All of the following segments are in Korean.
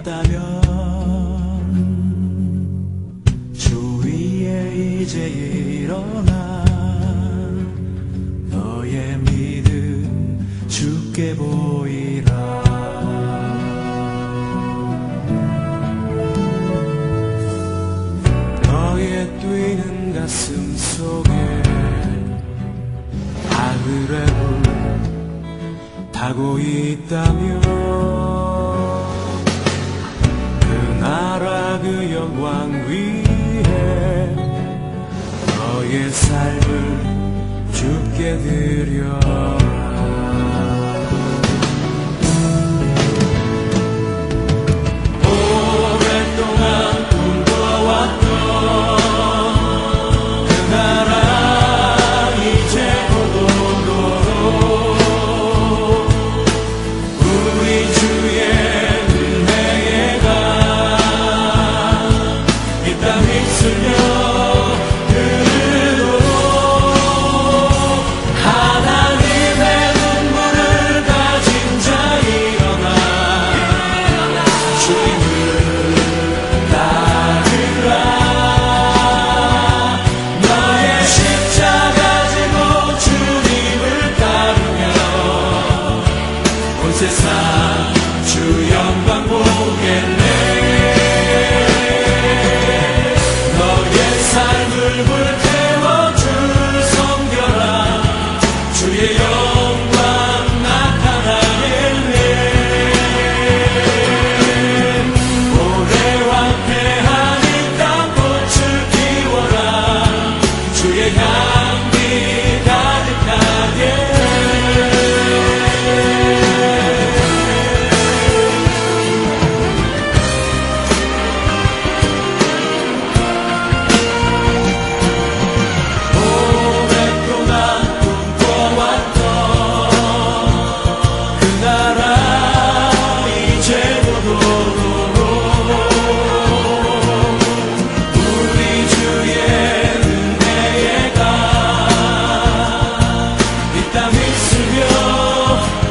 있다면 주 위에 이제 일어나 너의 믿음 주께 보이라. 너의 뛰는 가슴 속에 하늘의 불 타고 있다면 그 나라 그 영광 위에 너의 삶을 주께 드려라. 오랫동안 꿈꿔왔던 그 나라 이제 곧 오도록 우리 주의 은혜에 가 이 땅 휩쓸려 흐르도록 하나님의 눈물을 가진 자 일어나 주님을 따르라. 너의 십자가 지고 주님을 따르며 온 세상 주 영광 보겠네. 너의 삶을 불태워 줄 섬겨라. 주의 영광 나타나겠네. 오래 황폐한 이 땅 꽃을 피워라. 주의 향기 가득하게. 오랫동안 꿈꿔왔던 그 나라 이제 곧 오도록 우리 주의 은혜에 가 이 땅 휩쓸며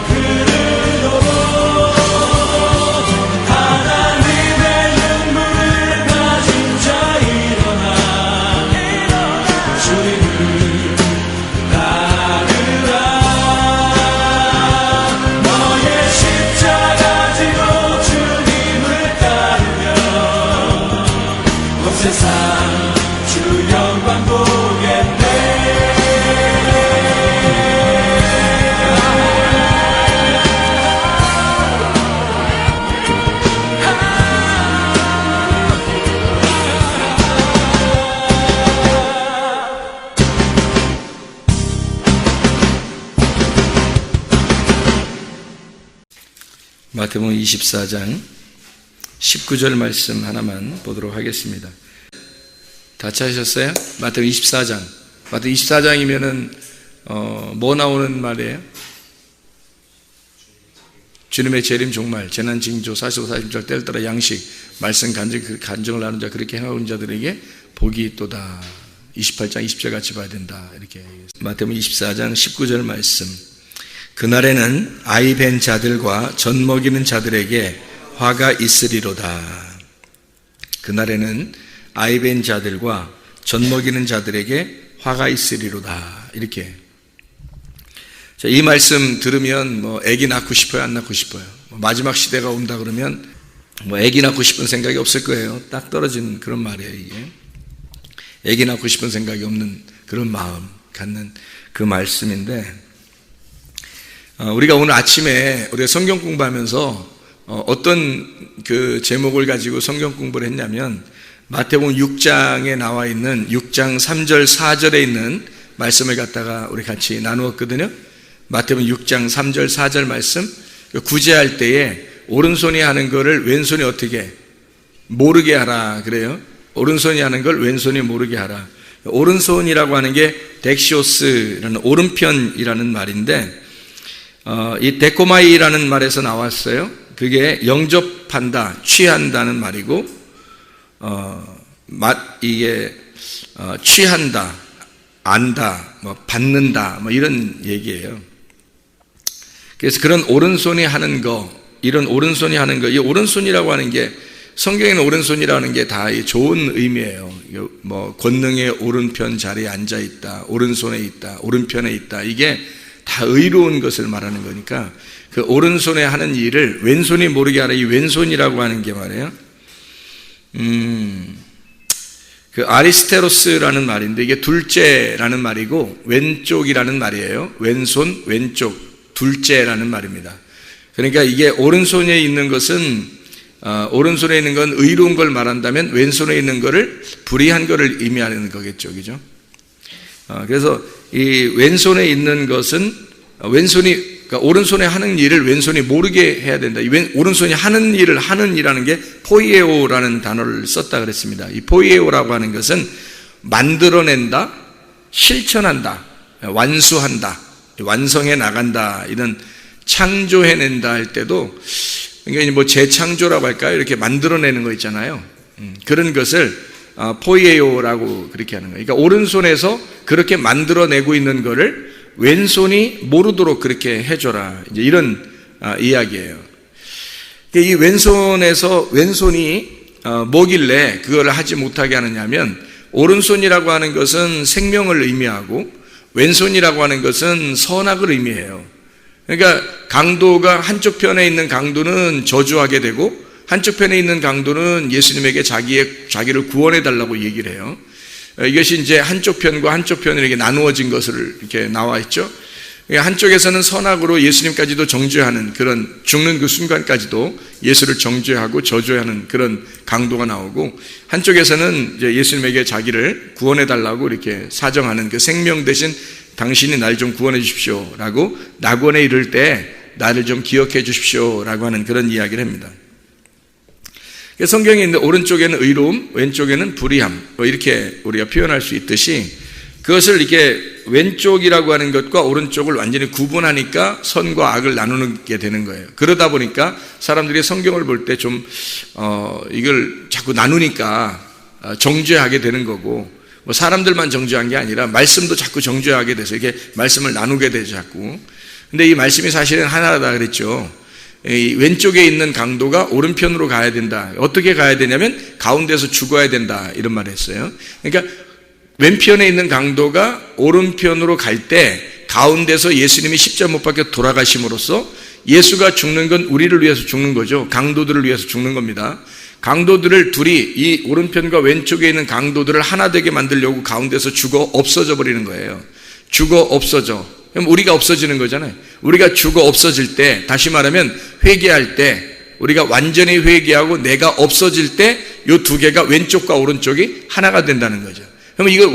흐르도록 하나님의 눈물을 가진 자 일어나 주님을 따르라. 너의 십자가 지고 주님을 따르며 온 세상 주 영광 보겠네. 마태복음 24장 19절 말씀 하나만 보도록 하겠습니다. 다 찾으셨어요? 마태복음 24장. 마태복음 24장이면은 뭐 나오는 말이에요? 주님의 재림 종말, 재난 징조, 45, 46절 때를 따라 양식, 말씀 간증을 하는 자, 그렇게 행하는 자들에게 복이 있도다. 28장 20절 같이 봐야 된다. 이렇게 마태복음 24장 19절 말씀. 그날에는 아이 벤 자들과 젖 먹이는 자들에게 화가 있으리로다. 그날에는 아이 벤 자들과 젖 먹이는 자들에게 화가 있으리로다. 이렇게. 자, 이 말씀 들으면 뭐 아기 낳고 싶어요, 안 낳고 싶어요? 마지막 시대가 온다 그러면 뭐 아기 낳고 싶은 생각이 없을 거예요. 딱 떨어진 그런 말이에요, 이게. 아기 낳고 싶은 생각이 없는 그런 마음 갖는 그 말씀인데, 우리가 오늘 아침에 우리가 성경 공부하면서 어떤 그 제목을 가지고 성경 공부를 했냐면 마태복음 6장에 나와 있는 6장 3절 4절에 있는 말씀을 갖다가 우리 같이 나누었거든요. 마태복음 6장 3절 4절 말씀, 구제할 때에 오른손이 하는 거를 왼손이 어떻게 모르게 하라 그래요. 오른손이 하는 걸 왼손이 모르게 하라. 오른손이라고 하는 게 덱시오스라는 오른편이라는 말인데, 이 데코마이라는 말에서 나왔어요. 그게 영접한다, 취한다는 말이고, 이게 취한다, 안다, 뭐 받는다, 뭐 이런 얘기예요. 그래서 그런 오른손이 하는 거, 이런 오른손이 하는 거, 이 오른손이라고 하는 게 성경에는 오른손이라는 게 다 좋은 의미예요. 뭐 권능의 오른편 자리에 앉아 있다, 오른손에 있다, 오른편에 있다. 이게 다 의로운 것을 말하는 거니까 그 오른손에 하는 일을 왼손이 모르게 하라. 이 왼손이라고 하는 게 말이에요. 그 아리스테로스라는 말인데 이게 둘째라는 말이고 왼쪽이라는 말이에요. 왼손, 왼쪽, 둘째라는 말입니다. 그러니까 이게 오른손에 있는 것은 오른손에 있는 건 의로운 걸 말한다면 왼손에 있는 거를 불의한 거를 의미하는 거겠죠, 그죠? 그래서 이 왼손에 있는 것은 그러니까 오른손에 하는 일을 왼손이 모르게 해야 된다. 오른손이 하는 일을 하는 이라는 게 포이에오라는 단어를 썼다 그랬습니다. 이 포이에오라고 하는 것은 만들어낸다, 실천한다, 완수한다, 완성해 나간다, 이런 창조해낸다 할 때도 그러니까 뭐 재창조라고 할까요? 이렇게 만들어내는 거 있잖아요. 그런 것을 포이에오라고 그렇게 하는 거예요. 그러니까 오른손에서 그렇게 만들어내고 있는 거를 왼손이 모르도록 그렇게 해줘라. 이제 이런 이야기예요. 이 왼손이 뭐길래 그걸 하지 못하게 하느냐면 오른손이라고 하는 것은 생명을 의미하고 왼손이라고 하는 것은 선악을 의미해요. 그러니까 강도가 한쪽 편에 있는 강도는 저주하게 되고 한쪽 편에 있는 강도는 예수님에게 자기를 구원해 달라고 얘기를 해요. 이것이 이제 한쪽 편과 한쪽 편이 이렇게 나누어진 것을 이렇게 나와 있죠. 한쪽에서는 선악으로 예수님까지도 정죄하는 그런 죽는 그 순간까지도 예수를 정죄하고 저주하는 그런 강도가 나오고 한쪽에서는 이제 예수님에게 자기를 구원해 달라고 이렇게 사정하는 그 생명 대신 당신이 날 좀 구원해 주십시오 라고 낙원에 이를 때 나를 좀 기억해 주십시오 라고 하는 그런 이야기를 합니다. 성경에 있는 오른쪽에는 의로움, 왼쪽에는 불의함, 이렇게 우리가 표현할 수 있듯이 그것을 이렇게 왼쪽이라고 하는 것과 오른쪽을 완전히 구분하니까 선과 악을 나누게 되는 거예요. 그러다 보니까 사람들이 성경을 볼 때 좀 이걸 자꾸 나누니까 정죄하게 되는 거고, 뭐 사람들만 정죄한 게 아니라 말씀도 자꾸 정죄하게 돼서 이렇게 말씀을 나누게 되죠, 자꾸. 근데 이 말씀이 사실은 하나다 그랬죠. 이 왼쪽에 있는 강도가 오른편으로 가야 된다. 어떻게 가야 되냐면 가운데서 죽어야 된다, 이런 말을 했어요. 그러니까 왼편에 있는 강도가 오른편으로 갈 때 가운데서 예수님이 십자가 못 박혀 돌아가심으로써 예수가 죽는 건 우리를 위해서 죽는 거죠. 강도들을 위해서 죽는 겁니다. 강도들을 둘이 이 오른편과 왼쪽에 있는 강도들을 하나 되게 만들려고 가운데서 죽어 없어져 버리는 거예요. 죽어 없어져. 그럼 우리가 없어지는 거잖아요. 우리가 죽어 없어질 때, 다시 말하면 회개할 때, 우리가 완전히 회개하고 내가 없어질 때 이 두 개가 왼쪽과 오른쪽이 하나가 된다는 거죠. 그러면 이거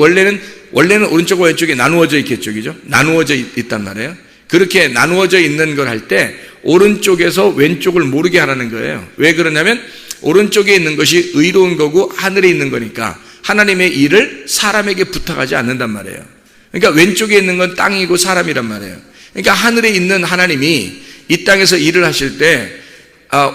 원래는 오른쪽과 왼쪽이 나누어져 있겠죠, 그죠? 나누어져 있단 말이에요. 그렇게 나누어져 있는 걸 할 때 오른쪽에서 왼쪽을 모르게 하라는 거예요. 왜 그러냐면 오른쪽에 있는 것이 의로운 거고 하늘에 있는 거니까 하나님의 일을 사람에게 부탁하지 않는단 말이에요. 그러니까 왼쪽에 있는 건 땅이고 사람이란 말이에요. 그러니까 하늘에 있는 하나님이 이 땅에서 일을 하실 때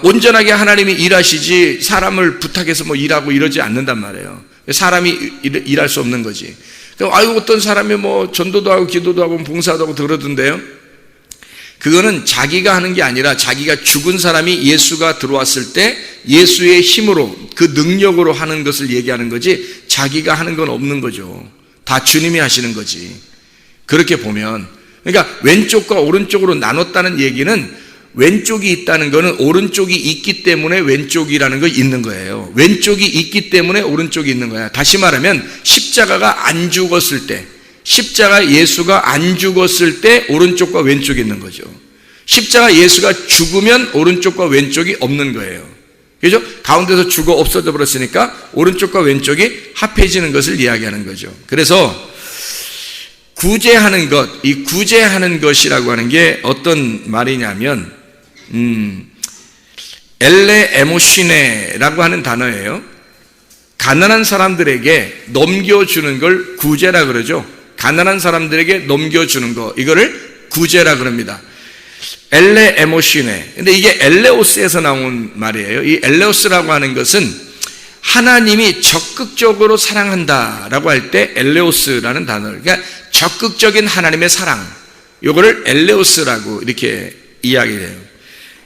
온전하게 하나님이 일하시지 사람을 부탁해서 뭐 일하고 이러지 않는단 말이에요. 사람이 일할 수 없는 거지. 그럼 어떤 사람이 뭐 전도도 하고 기도도 하고 봉사도 하고 그러던데요. 그거는 자기가 하는 게 아니라 자기가 죽은 사람이 예수가 들어왔을 때 예수의 힘으로 그 능력으로 하는 것을 얘기하는 거지 자기가 하는 건 없는 거죠. 다 주님이 하시는 거지. 그렇게 보면, 그러니까 왼쪽과 오른쪽으로 나눴다는 얘기는 왼쪽이 있다는 거는 오른쪽이 있기 때문에 왼쪽이라는 거 있는 거예요. 왼쪽이 있기 때문에 오른쪽이 있는 거야. 다시 말하면 십자가가 안 죽었을 때, 십자가 예수가 안 죽었을 때 오른쪽과 왼쪽이 있는 거죠. 십자가 예수가 죽으면 오른쪽과 왼쪽이 없는 거예요. 그죠? 가운데서 죽어 없어져 버렸으니까 오른쪽과 왼쪽이 합해지는 것을 이야기하는 거죠. 그래서 구제하는 것, 이 구제하는 것이라고 하는 게 어떤 말이냐면 엘레 에모시네라고 하는 단어예요. 가난한 사람들에게 넘겨주는 걸 구제라 그러죠. 가난한 사람들에게 넘겨주는 거, 이거를 구제라 그럽니다. 엘레 에모시네. 근데 이게 엘레오스에서 나온 말이에요. 이 엘레오스라고 하는 것은 하나님이 적극적으로 사랑한다라고 할 때 엘레오스라는 단어를, 그러니까 적극적인 하나님의 사랑, 요거를 엘레오스라고 이렇게 이야기를 해요.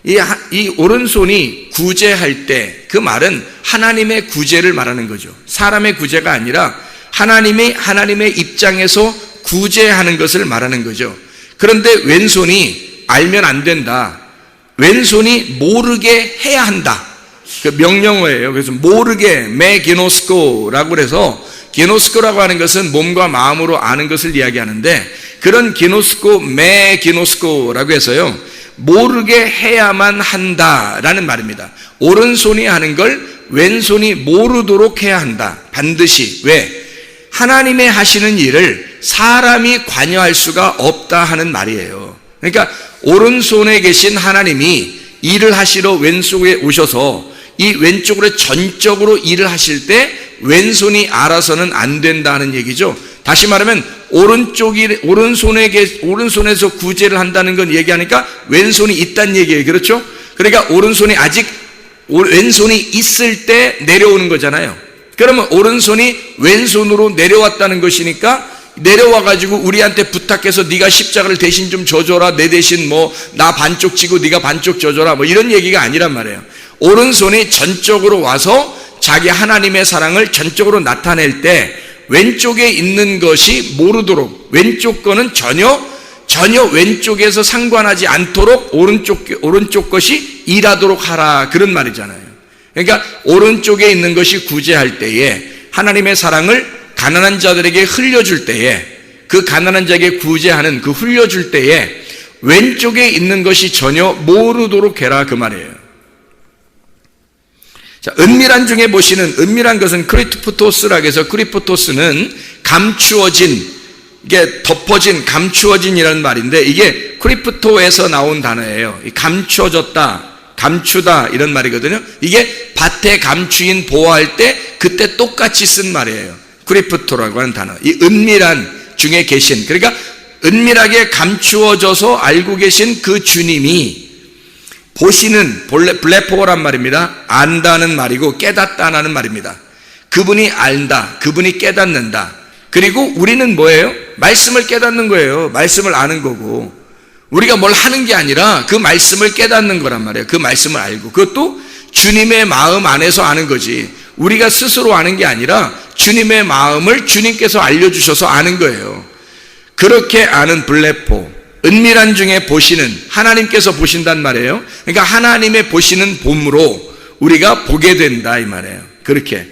이 오른손이 구제할 때 그 말은 하나님의 구제를 말하는 거죠. 사람의 구제가 아니라 하나님의 입장에서 구제하는 것을 말하는 거죠. 그런데 왼손이 알면 안 된다. 왼손이 모르게 해야 한다. 그 명령어예요. 그래서 모르게 메기노스코라고 해서 기노스코라고 하는 것은 몸과 마음으로 아는 것을 이야기하는데 그런 기노스코 메기노스코라고 해서요. 모르게 해야만 한다라는 말입니다. 오른손이 하는 걸 왼손이 모르도록 해야 한다. 반드시. 왜? 하나님의 하시는 일을 사람이 관여할 수가 없다 하는 말이에요. 그러니까 오른손에 계신 하나님이 일을 하시러 왼쪽에 오셔서 이 왼쪽으로 전적으로 일을 하실 때 왼손이 알아서는 안 된다는 얘기죠. 다시 말하면 오른손에서 구제를 한다는 건 얘기하니까 왼손이 있다는 얘기예요. 그렇죠? 그러니까 오른손이 아직 왼손이 있을 때 내려오는 거잖아요. 그러면 오른손이 왼손으로 내려왔다는 것이니까 내려와가지고 우리한테 부탁해서 네가 십자가를 대신 좀 져줘라. 내 대신 나 반쪽 지고 네가 반쪽 져줘라. 이런 얘기가 아니란 말이에요. 오른손이 전적으로 와서 자기 하나님의 사랑을 전적으로 나타낼 때 왼쪽에 있는 것이 모르도록 왼쪽 거는 전혀 왼쪽에서 상관하지 않도록 오른쪽 것이 일하도록 하라. 그런 말이잖아요. 그러니까 오른쪽에 있는 것이 구제할 때에 하나님의 사랑을 가난한 자들에게 흘려줄 때에 그 가난한 자에게 구제하는 그 흘려줄 때에 왼쪽에 있는 것이 전혀 모르도록 해라. 그 말이에요. 자, 은밀한 중에 보시는 은밀한 것은 크리프토스라고 해서 크리프토스는 감추어진, 이게 덮어진, 감추어진이라는 말인데 이게 크리프토에서 나온 단어예요. 감추어졌다, 감추다 이런 말이거든요. 이게 밭에 감추인 보호할 때 그때 똑같이 쓴 말이에요. 크리프토라고 하는 단어. 이 은밀한 중에 계신, 그러니까 은밀하게 감추어져서 알고 계신 그 주님이 보시는, 블레포란 말입니다. 안다는 말이고 깨닫다는 말입니다. 그분이 안다, 그분이 깨닫는다. 그리고 우리는 뭐예요? 말씀을 깨닫는 거예요. 말씀을 아는 거고 우리가 뭘 하는 게 아니라 그 말씀을 깨닫는 거란 말이에요. 그 말씀을 알고 그것도 주님의 마음 안에서 아는 거지 우리가 스스로 아는 게 아니라 주님의 마음을 주님께서 알려주셔서 아는 거예요. 그렇게 아는 블레포, 은밀한 중에 보시는, 하나님께서 보신단 말이에요. 그러니까 하나님의 보시는 봄으로 우리가 보게 된다 이 말이에요. 그렇게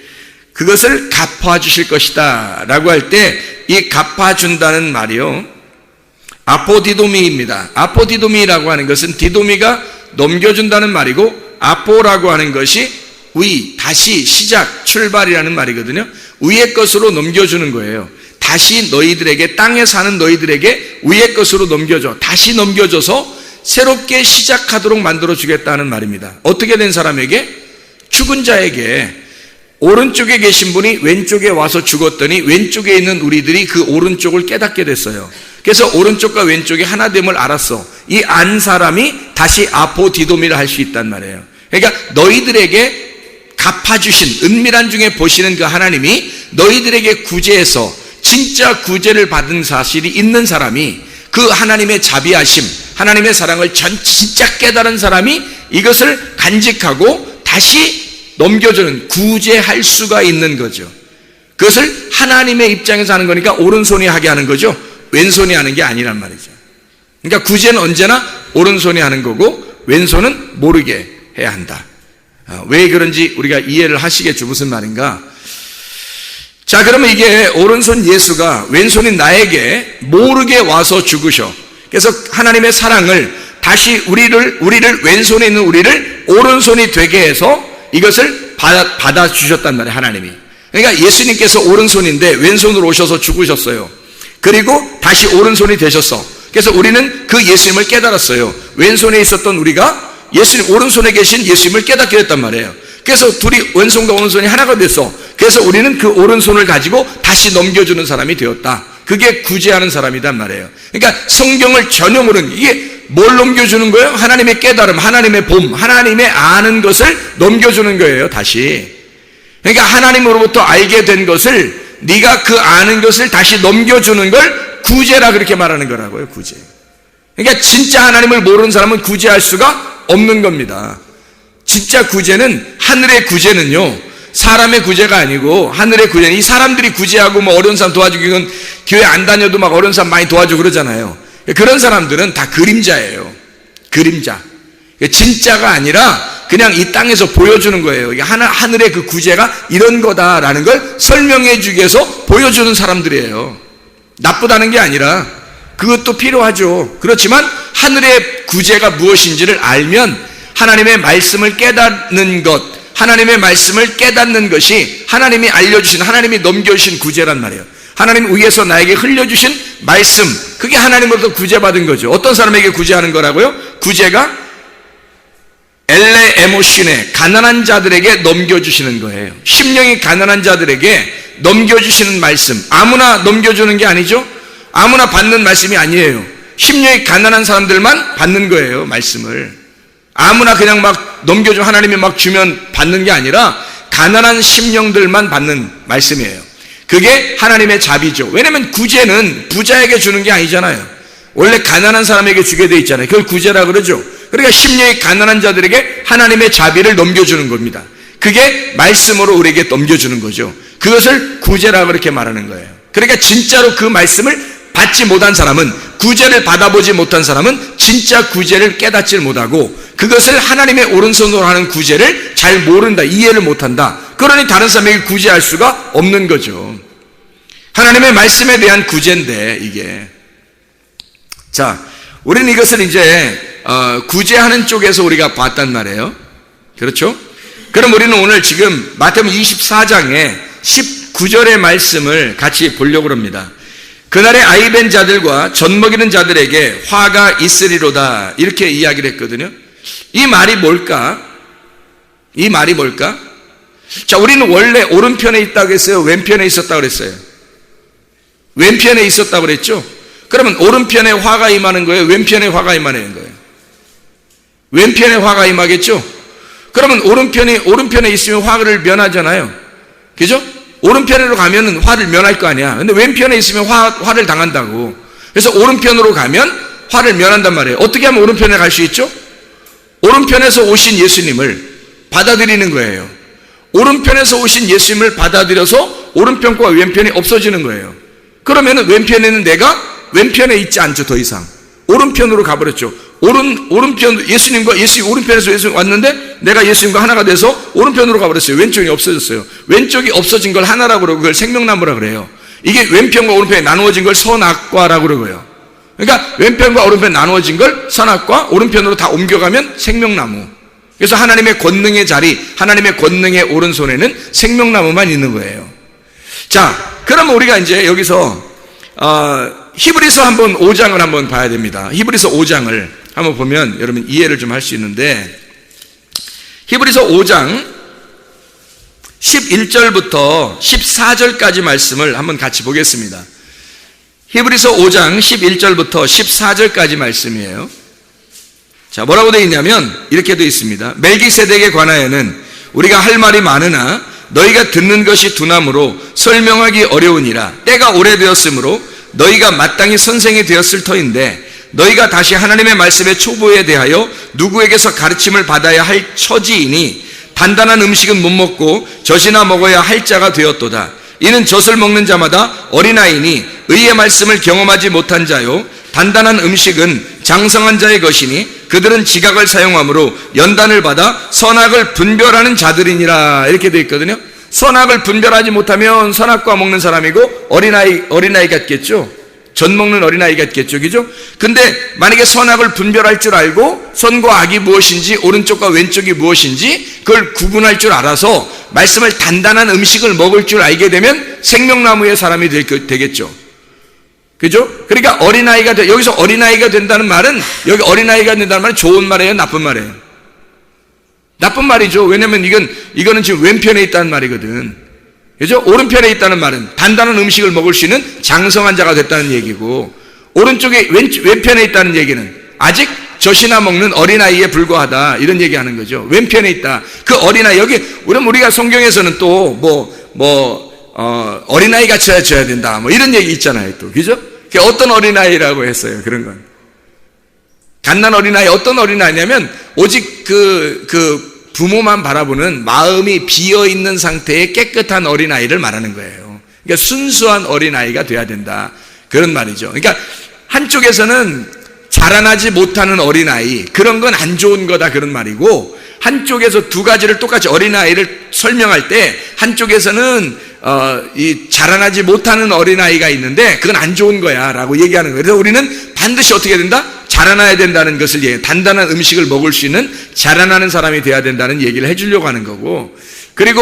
그것을 갚아주실 것이다 라고 할 때 이 갚아준다는 말이요 아포디도미입니다. 아포디도미라고 하는 것은 디도미가 넘겨준다는 말이고 아포라고 하는 것이 다시 시작, 출발이라는 말이거든요. 위의 것으로 넘겨주는 거예요. 다시 너희들에게, 땅에 사는 너희들에게 위의 것으로 넘겨줘. 다시 넘겨줘서 새롭게 시작하도록 만들어주겠다는 말입니다. 어떻게 된 사람에게? 죽은 자에게. 오른쪽에 계신 분이 왼쪽에 와서 죽었더니 왼쪽에 있는 우리들이 그 오른쪽을 깨닫게 됐어요. 그래서 오른쪽과 왼쪽이 하나됨을 알았어. 이 안 사람이 다시 아포디도미를 할 수 있단 말이에요. 그러니까 너희들에게 갚아주신, 은밀한 중에 보시는 그 하나님이 너희들에게 구제해서 진짜 구제를 받은 사실이 있는 사람이, 그 하나님의 자비하심, 하나님의 사랑을 진짜 깨달은 사람이 이것을 간직하고 다시 넘겨주는, 구제할 수가 있는 거죠. 그것을 하나님의 입장에서 하는 거니까 오른손이 하게 하는 거죠. 왼손이 하는 게 아니란 말이죠. 그러니까 구제는 언제나 오른손이 하는 거고 왼손은 모르게 해야 한다. 왜 그런지 우리가 이해를 하시겠죠. 무슨 말인가? 자, 그러면 이게 오른손 예수가 왼손인 나에게 모르게 와서 죽으셔. 그래서 하나님의 사랑을 다시 우리를 왼손에 있는 우리를 오른손이 되게 해서 이것을 받아주셨단 말이에요. 하나님이. 그러니까 예수님께서 오른손인데 왼손으로 오셔서 죽으셨어요. 그리고 다시 오른손이 되셨어. 그래서 우리는 그 예수님을 깨달았어요. 왼손에 있었던 우리가 예수님, 오른손에 계신 예수님을 깨닫게 됐단 말이에요. 그래서 둘이 왼손과 오른손이 하나가 됐어. 그래서 우리는 그 오른손을 가지고 다시 넘겨주는 사람이 되었다. 그게 구제하는 사람이란 말이에요. 그러니까 성경을 전혀 모르는, 이게 뭘 넘겨주는 거예요? 하나님의 깨달음, 하나님의 봄, 하나님의 아는 것을 넘겨주는 거예요. 다시. 그러니까 하나님으로부터 알게 된 것을, 네가 그 아는 것을 다시 넘겨주는 걸 구제라 그렇게 말하는 거라고요. 구제. 그러니까 진짜 하나님을 모르는 사람은 구제할 수가 없는 겁니다. 진짜 구제는, 하늘의 구제는요, 사람의 구제가 아니고 하늘의 구제는, 이 사람들이 구제하고 뭐 어려운 사람 도와주고, 이건 교회 안 다녀도 막 어려운 사람 많이 도와주고 그러잖아요. 그런 사람들은 다 그림자예요. 그림자. 진짜가 아니라 그냥 이 땅에서 보여주는 거예요. 이게 하늘의 그 구제가 이런 거다라는 걸 설명해 주기 위해서 보여주는 사람들이에요. 나쁘다는 게 아니라 그것도 필요하죠. 그렇지만 하늘의 구제가 무엇인지를 알면 하나님의 말씀을 깨닫는 것, 하나님의 말씀을 깨닫는 것이 하나님이 알려주신, 하나님이 넘겨주신 구제란 말이에요. 하나님 위에서 나에게 흘려주신 말씀, 그게 하나님으로부터 구제받은 거죠. 어떤 사람에게 구제하는 거라고요? 구제가 엘레 에모신에 가난한 자들에게 넘겨주시는 거예요. 심령이 가난한 자들에게 넘겨주시는 말씀. 아무나 넘겨주는 게 아니죠. 아무나 받는 말씀이 아니에요. 심령이 가난한 사람들만 받는 거예요, 말씀을. 아무나 그냥 막 넘겨주면, 하나님이 막 주면 받는 게 아니라 가난한 심령들만 받는 말씀이에요. 그게 하나님의 자비죠. 왜냐면 구제는 부자에게 주는 게 아니잖아요. 원래 가난한 사람에게 주게 돼 있잖아요. 그걸 구제라 그러죠. 그러니까 심령이 가난한 자들에게 하나님의 자비를 넘겨주는 겁니다. 그게 말씀으로 우리에게 넘겨주는 거죠. 그것을 구제라 그렇게 말하는 거예요. 그러니까 진짜로 그 말씀을 받지 못한 사람은, 구제를 받아보지 못한 사람은 진짜 구제를 깨닫지 못하고 그것을 하나님의 오른손으로 하는 구제를 잘 모른다, 이해를 못한다. 그러니 다른 사람에게 구제할 수가 없는 거죠. 하나님의 말씀에 대한 구제인데 이게. 자, 우리는 이것을 이제 구제하는 쪽에서 우리가 봤단 말이에요. 그렇죠? 그럼 우리는 오늘 지금 마태복음 24장에 19절의 말씀을 같이 보려고 합니다. 그날에 아이벤 자들과 젖먹이는 자들에게 화가 있으리로다, 이렇게 이야기를 했거든요. 이 말이 뭘까? 이 말이 뭘까? 자, 우리는 원래 오른편에 있다고 했어요? 왼편에 있었다고 그랬어요? 왼편에 있었다고 그랬죠? 그러면 오른편에 화가 임하는 거예요? 왼편에 화가 임하는 거예요? 왼편에 화가 임하겠죠? 그러면 오른편에 있으면 화를 면하잖아요. 그죠? 오른편으로 가면 화를 면할 거 아니야. 근데 왼편에 있으면 화를 당한다고. 그래서 오른편으로 가면 화를 면한단 말이에요. 어떻게 하면 오른편에 갈 수 있죠? 오른편에서 오신 예수님을 받아들이는 거예요. 오른편에서 오신 예수님을 받아들여서 오른편과 왼편이 없어지는 거예요. 그러면 왼편에는 내가 왼편에 있지 않죠, 더 이상. 오른편으로 가버렸죠. 오른편, 예수님과 오른편에서 예수님 왔는데 내가 예수님과 하나가 돼서 오른편으로 가버렸어요. 왼쪽이 없어졌어요. 왼쪽이 없어진 걸 하나라고 그러고 그걸 생명나무라 그래요. 이게 왼편과 오른편이 나누어진 걸 선악과라고 그러고요. 그러니까 왼편과 오른편 나누어진 걸 선악과, 오른편으로 다 옮겨가면 생명나무. 그래서 하나님의 권능의 자리, 하나님의 권능의 오른손에는 생명나무만 있는 거예요. 자, 그러면 우리가 이제 여기서 히브리서 5장을 한번 봐야 됩니다. 히브리서 5장을 한번 보면 여러분 이해를 좀 할 수 있는데, 히브리서 5장 11절부터 14절까지 말씀을 한번 같이 보겠습니다. 히브리서 5장 11절부터 14절까지 말씀이에요. 자, 뭐라고 되어 있냐면 이렇게 되어 있습니다. 멜기세덱에 관하여는 우리가 할 말이 많으나 너희가 듣는 것이 둔함으로 설명하기 어려우니라. 때가 오래되었으므로 너희가 마땅히 선생이 되었을 터인데 너희가 다시 하나님의 말씀의 초보에 대하여 누구에게서 가르침을 받아야 할 처지이니 단단한 음식은 못 먹고 젖이나 먹어야 할 자가 되었도다. 이는 젖을 먹는 자마다 어린아이니 의의 말씀을 경험하지 못한 자요, 단단한 음식은 장성한 자의 것이니 그들은 지각을 사용함으로 연단을 받아 선악을 분별하는 자들이니라. 이렇게 되어 있거든요. 선악을 분별하지 못하면 선악과 먹는 사람이고 어린아이 같겠죠. 젖 먹는 어린아이 같겠죠. 그죠? 근데 만약에 선악을 분별할 줄 알고 선과 악이 무엇인지, 오른쪽과 왼쪽이 무엇인지 그걸 구분할 줄 알아서 말씀을, 단단한 음식을 먹을 줄 알게 되면 생명나무의 사람이 되겠죠. 그죠? 그러니까 여기서 어린아이가 된다는 말은, 여기 어린아이가 된다는 말은 좋은 말이에요, 나쁜 말이에요? 나쁜 말이죠. 왜냐면 이거는 지금 왼편에 있다는 말이거든. 그죠? 오른편에 있다는 말은 단단한 음식을 먹을 수 있는 장성한 자가 됐다는 얘기고, 오른쪽에 왼편에 있다는 얘기는 아직 젖이나 먹는 어린아이에 불과하다, 이런 얘기하는 거죠. 왼편에 있다. 그 어린아이, 여기 우리가 성경에서는 또 어린아이 같이 해줘야 된다, 이런 얘기 있잖아요, 또. 그죠? 어떤 어린아이라고 했어요, 그런 건. 갓난 어린아이 어떤 어린아이냐면 오직 그 부모만 바라보는 마음이 비어있는 상태의 깨끗한 어린아이를 말하는 거예요. 그러니까 순수한 어린아이가 돼야 된다, 그런 말이죠. 그러니까 한쪽에서는 자라나지 못하는 어린아이, 그런 건 안 좋은 거다, 그런 말이고, 한쪽에서 두 가지를 똑같이 어린아이를 설명할 때 한쪽에서는 이 자라나지 못하는 어린아이가 있는데 그건 안 좋은 거야 라고 얘기하는 거예요. 그래서 우리는 반드시 어떻게 된다? 자라나야 된다는 것을 얘기해요. 단단한 음식을 먹을 수 있는 자라나는 사람이 돼야 된다는 얘기를 해주려고 하는 거고, 그리고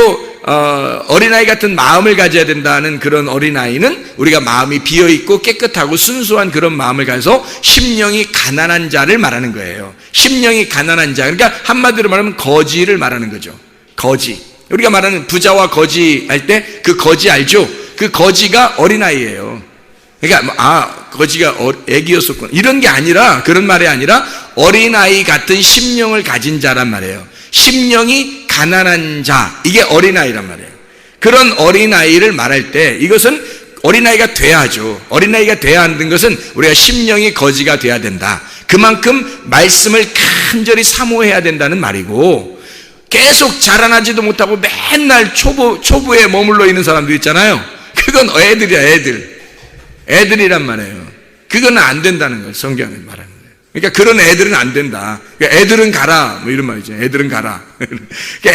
어린아이 같은 마음을 가져야 된다는 그런 어린아이는 우리가 마음이 비어있고 깨끗하고 순수한 그런 마음을 가져서 심령이 가난한 자를 말하는 거예요. 심령이 가난한 자, 그러니까 한마디로 말하면 거지를 말하는 거죠. 거지. 우리가 말하는 부자와 거지 할 때 그 거지 알죠? 그 거지가 어린아이예요. 그러니까 거지가 애기였었구나 이런 게 아니라, 그런 말이 아니라 어린아이 같은 심령을 가진 자란 말이에요. 심령이 가난한 자, 이게 어린아이란 말이에요. 그런 어린아이를 말할 때 이것은 어린아이가 돼야 하죠. 어린아이가 돼야 하는 것은 우리가 심령이 거지가 돼야 된다, 그만큼 말씀을 간절히 사모해야 된다는 말이고, 계속 자라나지도 못하고 맨날 초부에 머물러 있는 사람들 있잖아요. 그건 애들이야, 애들이란 말이에요. 그건 안 된다는 걸 성경이 말하는 거예요. 그러니까 그런 애들은 안 된다. 그러니까 애들은 가라, 뭐 이런 말이죠. 애들은 가라. 그러니까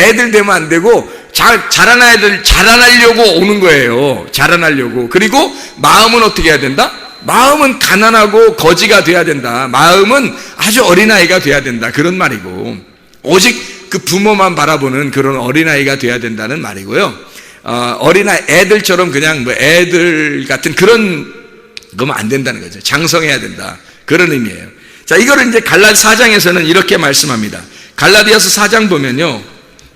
애들 되면 안 되고 자라나려고 오는 거예요. 자라나려고. 그리고 마음은 어떻게 해야 된다? 마음은 가난하고 거지가 돼야 된다. 마음은 아주 어린아이가 돼야 된다, 그런 말이고, 오직 그 부모만 바라보는 그런 어린아이가 돼야 된다는 말이고요. 어린아이, 애들처럼 그냥 뭐 애들 같은 그런 거면 안 된다는 거죠. 장성해야 된다, 그런 의미예요. 자, 이거를 이제 갈라디아 4장에서는 이렇게 말씀합니다. 갈라디아서 4장 보면요,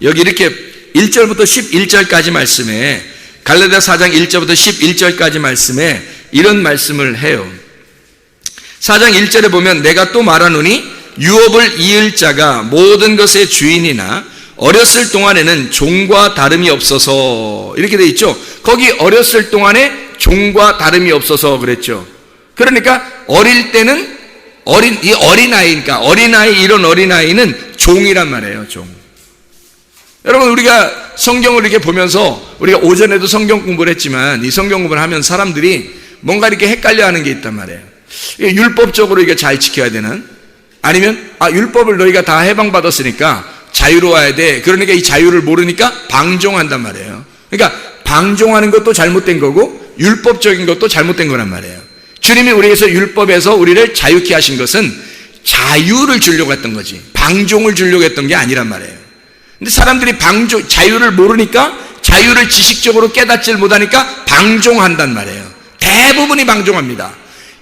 여기 이렇게 1절부터 11절까지 말씀에, 갈라디아 4장 1절부터 11절까지 말씀에 이런 말씀을 해요. 4장 1절에 보면 내가 또 말하노니 유업을 이을 자가 모든 것의 주인이나 어렸을 동안에는 종과 다름이 없어서, 이렇게 돼 있죠. 거기 어렸을 동안에 종과 다름이 없어서 그랬죠. 그러니까 어릴 때는 이 어린아이니까, 이런 어린아이는 종이란 말이에요. 종. 여러분, 우리가 성경을 이렇게 보면서, 우리가 오전에도 성경 공부를 했지만 이 성경 공부를 하면 사람들이 뭔가 이렇게 헷갈려 하는 게 있단 말이에요. 이게 율법적으로 이게 잘 지켜야 되는, 아니면 율법을 너희가 다 해방받았으니까 자유로워야 돼, 그러니까 이 자유를 모르니까 방종한단 말이에요. 그러니까 방종하는 것도 잘못된 거고 율법적인 것도 잘못된 거란 말이에요. 주님이 우리에서 율법에서 우리를 자유케 하신 것은 자유를 주려고 했던 거지, 방종을 주려고 했던 게 아니란 말이에요. 근데 사람들이 자유를 모르니까, 자유를 지식적으로 깨닫질 못하니까 방종한단 말이에요. 대부분이 방종합니다.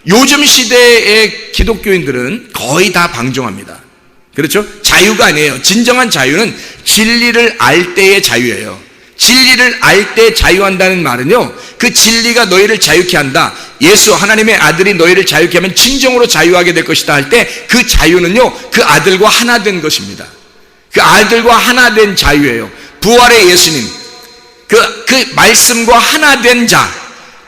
요즘 시대의 기독교인들은 거의 다 방종합니다. 그렇죠? 자유가 아니에요. 진정한 자유는 진리를 알 때의 자유예요. 진리를 알 때 자유한다는 말은요, 그 진리가 너희를 자유케 한다, 예수 하나님의 아들이 너희를 자유케 하면 진정으로 자유하게 될 것이다 할 때 그 자유는요, 그 아들과 하나 된 것입니다. 그 아들과 하나 된 자유예요. 부활의 예수님, 그 말씀과 하나 된 자,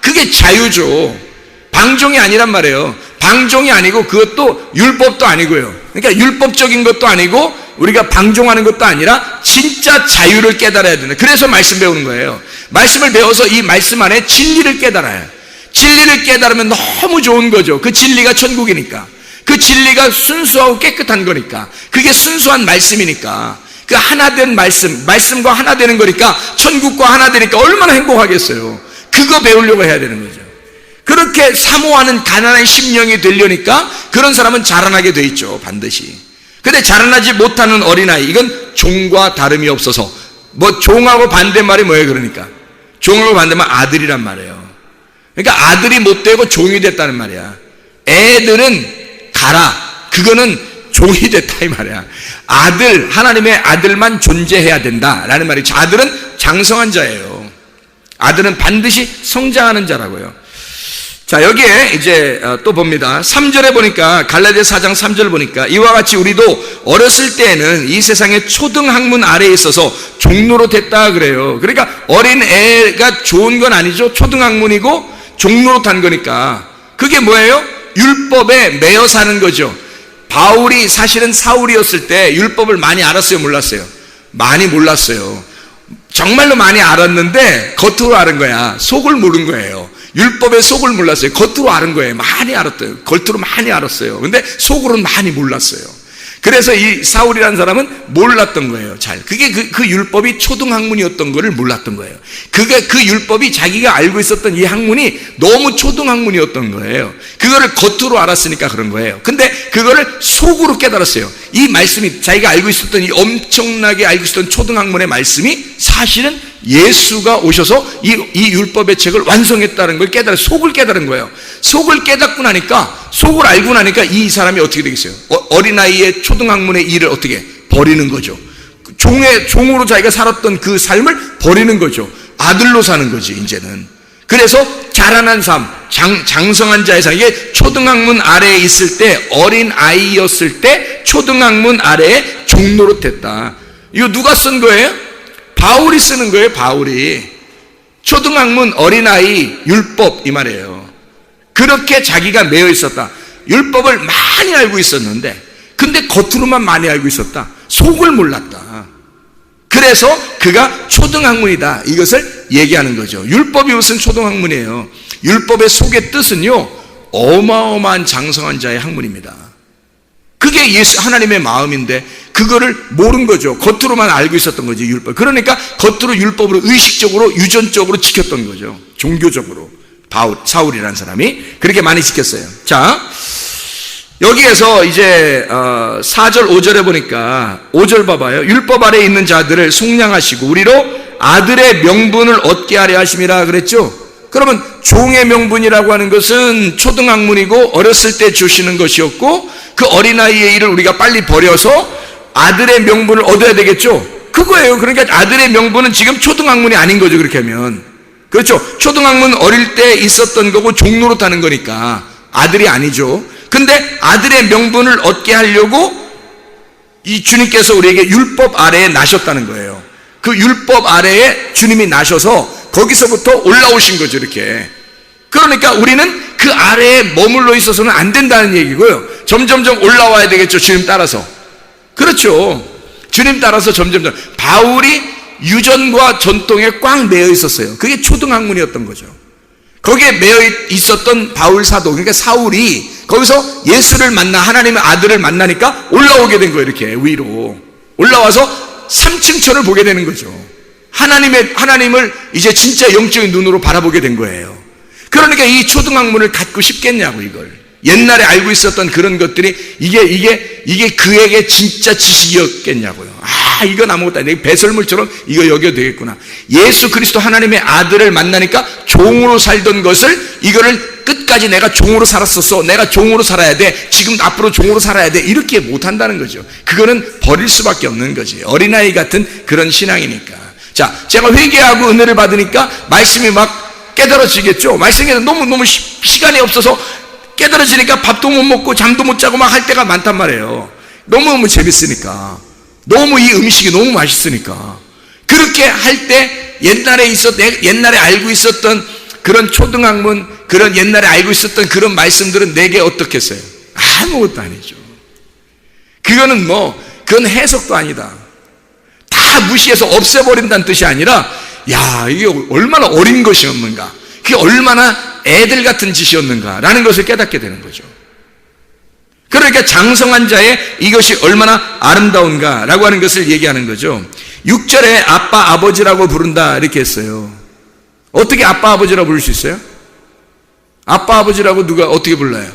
그게 자유죠. 방종이 아니란 말이에요. 방종이 아니고 그것도 율법도 아니고요. 그러니까 율법적인 것도 아니고 우리가 방종하는 것도 아니라 진짜 자유를 깨달아야 된다. 그래서 말씀 배우는 거예요. 말씀을 배워서 이 말씀 안에 진리를 깨달아요. 진리를 깨달으면 너무 좋은 거죠. 그 진리가 천국이니까, 그 진리가 순수하고 깨끗한 거니까, 그게 순수한 말씀이니까, 그 하나 된 말씀과 하나 되는 거니까, 천국과 하나 되니까 얼마나 행복하겠어요. 그거 배우려고 해야 되는 거죠. 그렇게 사모하는 가난한 심령이 되려니까 그런 사람은 자라나게 돼 있죠, 반드시. 근데 자라나지 못하는 어린아이, 이건 종과 다름이 없어서, 뭐 종하고 반대말이 뭐예요? 그러니까 종하고 반대말 아들이란 말이에요. 그러니까 아들이 못 되고 종이 됐다는 말이야. 애들은 가라, 그거는 종이 됐다 이 말이야. 아들, 하나님의 아들만 존재해야 된다라는 말이죠. 아들은 장성한 자예요. 아들은 반드시 성장하는 자라고요. 자, 여기에 이제 또 봅니다. 3절에 보니까, 갈라디아 4장 3절 보니까 이와 같이 우리도 어렸을 때에는 이 세상의 초등학문 아래에 있어서 종로로 됐다 그래요. 그러니까 어린 애가 좋은 건 아니죠. 초등학문이고 종로로 탄 거니까. 그게 뭐예요? 율법에 매여 사는 거죠. 바울이 사실은 사울이었을 때 율법을 많이 알았어요, 몰랐어요? 많이 몰랐어요. 정말로 많이 알았는데 겉으로 아는 거야. 속을 모른 거예요. 율법의 속을 몰랐어요. 겉으로 아는 거예요. 많이 알았대요. 겉으로 많이 알았어요. 근데 속으로는 많이 몰랐어요. 그래서 이 사울이라는 사람은 몰랐던 거예요. 잘. 그게 그 율법이 초등학문이었던 거를 몰랐던 거예요. 그 율법이 자기가 알고 있었던 이 학문이 너무 초등학문이었던 거예요. 그거를 겉으로 알았으니까 그런 거예요. 근데 그거를 속으로 깨달았어요. 이 말씀이 자기가 알고 있었던 이 엄청나게 알고 있었던 초등학문의 말씀이 사실은 예수가 오셔서 이 율법의 책을 완성했다는 걸 깨달아, 속을 깨달은 거예요. 속을 깨닫고 나니까, 속을 알고 나니까 이 사람이 어떻게 되겠어요? 어린아이의 초등학문의 일을 어떻게 버리는 거죠. 종으로 자기가 살았던 그 삶을 버리는 거죠. 아들로 사는 거지, 이제는. 그래서 자라난 삶, 장성한 자의 삶, 이게 초등학문 아래에 있을 때, 어린 아이였을 때 초등학문 아래에 종노릇했다. 이거 누가 쓴 거예요? 바울이 쓰는 거예요, 바울이. 초등학문, 어린아이, 율법, 이 말이에요. 그렇게 자기가 매여 있었다. 율법을 많이 알고 있었는데, 근데 겉으로만 많이 알고 있었다. 속을 몰랐다. 그래서 그가 초등학문이다. 이것을 얘기하는 거죠. 율법이 무슨 초등학문이에요? 율법의 속의 뜻은요, 어마어마한 장성한 자의 학문입니다. 그게 하나님의 마음인데 그거를 모른 거죠. 겉으로만 알고 있었던 거지, 율법. 그러니까 겉으로 율법으로 의식적으로 유전적으로 지켰던 거죠. 종교적으로. 사울이라는 사람이 그렇게 많이 지켰어요. 자, 여기에서 이제 4절 5절에 보니까 5절 봐봐요. 율법 아래에 있는 자들을 속량하시고 우리로 아들의 명분을 얻게 하려 하심이라 그랬죠. 그러면 종의 명분이라고 하는 것은 초등학문이고 어렸을 때 주시는 것이었고, 그 어린아이의 일을 우리가 빨리 버려서 아들의 명분을 얻어야 되겠죠. 그거예요. 그러니까 아들의 명분은 지금 초등학문이 아닌 거죠, 그렇게 하면. 그렇죠. 초등학문 어릴 때 있었던 거고 종노릇하는 거니까 아들이 아니죠. 근데 아들의 명분을 얻게 하려고 이 주님께서 우리에게 율법 아래에 나셨다는 거예요. 그 율법 아래에 주님이 나셔서 거기서부터 올라오신 거죠, 이렇게. 그러니까 우리는 그 아래에 머물러 있어서는 안 된다는 얘기고요. 점점점 올라와야 되겠죠, 주님 따라서. 그렇죠. 주님 따라서 점점점. 바울이 유전과 전통에 꽉 매여 있었어요. 그게 초등학문이었던 거죠. 거기에 매여 있었던 바울 사도, 그러니까 사울이 거기서 예수를 만나, 하나님의 아들을 만나니까 올라오게 된 거예요. 이렇게 위로 올라와서 3층 천을 보게 되는 거죠. 하나님을 이제 진짜 영적인 눈으로 바라보게 된 거예요. 그러니까 이 초등학문을 갖고 싶겠냐고, 이걸. 옛날에 알고 있었던 그런 것들이 이게 그에게 진짜 지식이었겠냐고요. 이건 아무것도 아니야. 배설물처럼 이거 여겨도 되겠구나. 예수 그리스도 하나님의 아들을 만나니까 종으로 살던 것을, 이거를 끝까지 내가 종으로 살았었어, 내가 종으로 살아야 돼, 지금 앞으로 종으로 살아야 돼, 이렇게 못한다는 거죠. 그거는 버릴 수밖에 없는 거지. 어린아이 같은 그런 신앙이니까. 자, 제가 회개하고 은혜를 받으니까 말씀이 막 깨달아지겠죠. 말씀이 너무 시간이 없어서 깨달아지니까 밥도 못 먹고 잠도 못 자고 막 할 때가 많단 말이에요. 너무 재밌으니까, 너무 이 음식이 너무 맛있으니까. 그렇게 할 때 옛날에 알고 있었던 그런 초등학문, 그런 옛날에 알고 있었던 그런 말씀들은 내게 어떻겠어요? 아무것도 아니죠. 그건 해석도 아니다. 다 무시해서 없애버린다는 뜻이 아니라, 이게 얼마나 어린 것이었는가, 그게 얼마나 애들 같은 짓이었는가 라는 것을 깨닫게 되는 거죠. 그러니까 장성한 자의 이것이 얼마나 아름다운가 라고 하는 것을 얘기하는 거죠. 6절에 아빠 아버지라고 부른다 이렇게 했어요. 어떻게 아빠 아버지라고 부를 수 있어요? 아빠 아버지라고 누가 어떻게 불러요?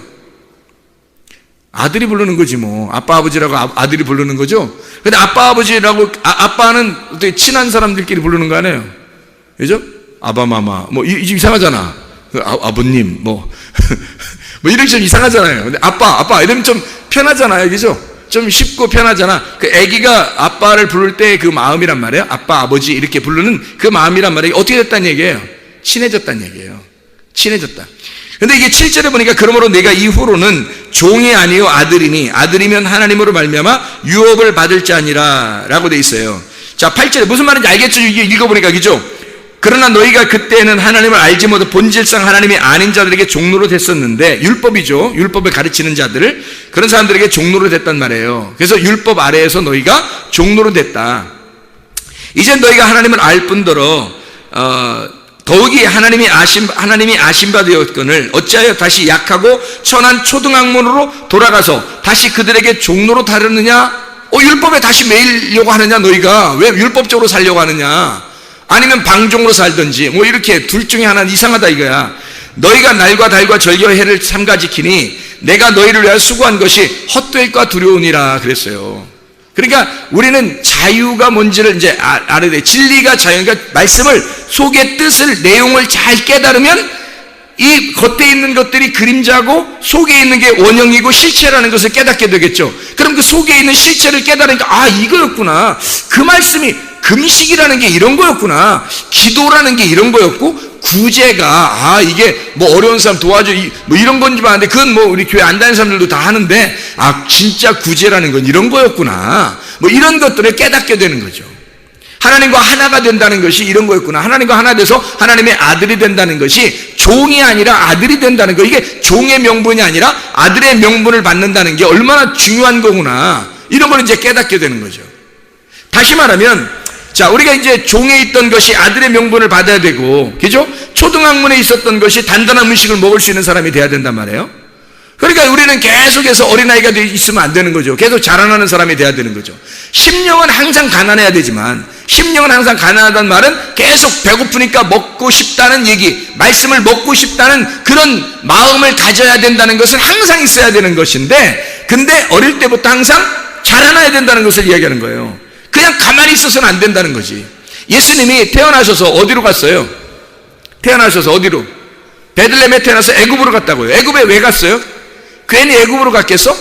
아들이 부르는 거지 뭐. 아빠 아버지라고 아들이 부르는 거죠. 근데 아빠 아버지라고, 아빠는 어떻게 친한 사람들끼리 부르는 거 아니에요? 그죠? 아바마마 뭐 이상하잖아. 아버님 뭐 이렇게 좀 이상하잖아요. 근데 아빠 이러면 좀 편하잖아요, 그죠? 좀 쉽고 편하잖아. 그 아기가 아빠를 부를 때 그 마음이란 말이에요. 아빠 아버지 이렇게 부르는 그 마음이란 말이에요. 어떻게 됐다는 얘기예요? 친해졌다는 얘기예요. 친해졌다. 근데 이게 7절에 보니까 그러므로 내가 이후로는 종이 아니요 아들이니 아들이면 하나님으로 말미암아 유업을 받을 자니라 라고 돼 있어요. 자, 8절에 무슨 말인지 알겠죠? 이게 읽어보니까, 그죠? 그러나 너희가 그때는 하나님을 알지 못해 본질상 하나님이 아닌 자들에게 종로로 됐었는데, 율법이죠. 율법을 가르치는 자들을, 그런 사람들에게 종로로 됐단 말이에요. 그래서 율법 아래에서 너희가 종로로 됐다. 이제 너희가 하나님을 알 뿐더러 더욱이 하나님이 아신 바 되었거늘 어찌하여 다시 약하고 천한 초등학문으로 돌아가서 다시 그들에게 종로로 다르느냐? 율법에 다시 매이려고 하느냐? 너희가 왜 율법적으로 살려고 하느냐? 아니면 방종으로 살든지 뭐 이렇게 둘 중에 하나는 이상하다 이거야. 너희가 날과 달과 절기와 해를 삼가 지키니 내가 너희를 위하여 수고한 것이 헛되일까 두려우니라 그랬어요. 그러니까 우리는 자유가 뭔지를 이제 알아야 돼. 진리가 자유, 그러니까 말씀을 속의 뜻을, 내용을 잘 깨달으면 이 겉에 있는 것들이 그림자고 속에 있는 게 원형이고 실체라는 것을 깨닫게 되겠죠. 그럼 그 속에 있는 실체를 깨달으니까 이거였구나. 그 말씀이 금식이라는 게 이런 거였구나. 기도라는 게 이런 거였고, 구제가 이게 뭐 어려운 사람 도와줘 뭐 이런 건지 봤는데, 그건 뭐 우리 교회 안 다니는 사람들도 다 하는데, 진짜 구제라는 건 이런 거였구나. 뭐 이런 것들을 깨닫게 되는 거죠. 하나님과 하나가 된다는 것이 이런 거였구나. 하나님과 하나 돼서 하나님의 아들이 된다는 것이 종이 아니라 아들이 된다는 거. 이게 종의 명분이 아니라 아들의 명분을 받는다는 게 얼마나 중요한 거구나. 이런 걸 이제 깨닫게 되는 거죠. 다시 말하면, 자, 우리가 이제 종에 있던 것이 아들의 명분을 받아야 되고, 그죠? 초등학문에 있었던 것이 단단한 음식을 먹을 수 있는 사람이 돼야 된단 말이에요. 그러니까 우리는 계속해서 어린아이가 있으면 안 되는 거죠. 계속 자라나는 사람이 돼야 되는 거죠. 심령은 항상 가난해야 되지만, 심령은 항상 가난하다는 말은 계속 배고프니까 먹고 싶다는 얘기, 말씀을 먹고 싶다는 그런 마음을 가져야 된다는 것은 항상 있어야 되는 것인데, 근데 어릴 때부터 항상 자라나야 된다는 것을 이야기하는 거예요. 그냥 가만히 있어서는 안 된다는 거지. 예수님이 태어나셔서 어디로 갔어요? 태어나셔서 어디로? 베들레헴에 태어나서 애굽으로 갔다고요. 애굽에 왜 갔어요? 괜히 애굽으로 갔겠어?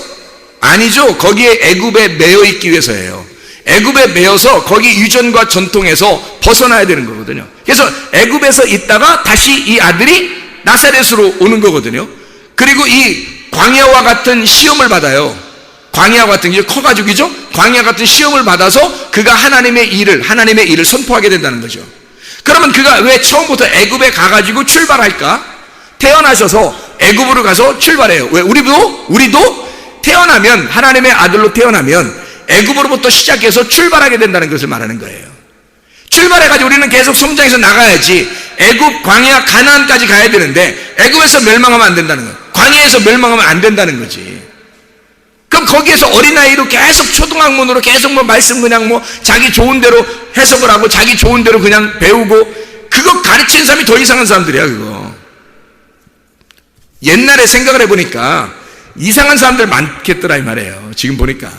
아니죠. 거기에 애굽에 매여 있기 위해서예요. 애굽에 매여서 거기 유전과 전통에서 벗어나야 되는 거거든요. 그래서 애굽에서 있다가 다시 이 아들이 나사렛으로 오는 거거든요. 그리고 이 광야와 같은 시험을 받아요. 광야 같은 게 커가지고죠. 광야 같은 시험을 받아서 그가 하나님의 일을 선포하게 된다는 거죠. 그러면 그가 왜 처음부터 애굽에 가가지고 출발할까? 태어나셔서 애굽으로 가서 출발해요. 왜? 우리도 태어나면, 하나님의 아들로 태어나면 애굽으로부터 시작해서 출발하게 된다는 것을 말하는 거예요. 출발해가지고 우리는 계속 성장해서 나가야지. 애굽, 광야, 가나안까지 가야 되는데 애굽에서 멸망하면 안 된다는 거예요. 광야에서 멸망하면 안 된다는 거지. 그럼 거기에서 어린아이로 계속 초등학문으로 계속 뭐 말씀 그냥 뭐 자기 좋은 대로 해석을 하고 자기 좋은 대로 그냥 배우고, 그거 가르치는 사람이 더 이상한 사람들이야, 그거. 옛날에 생각을 해보니까 이상한 사람들 많겠더라 이 말이에요. 지금 보니까